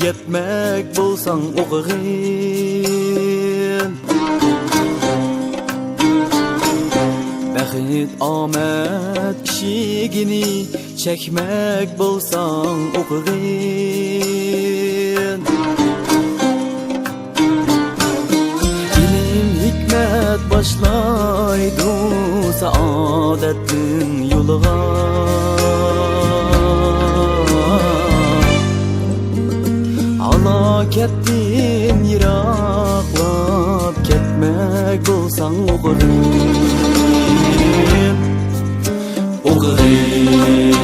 yetmek bolsaň okugyn. Bəxit amet işigini çekmek bolsaň okugyn. İlim hikmet başlaydı saadetin yoluğa. Halakettin yiraklap ketmek bolsaň okugyn. Okugyn.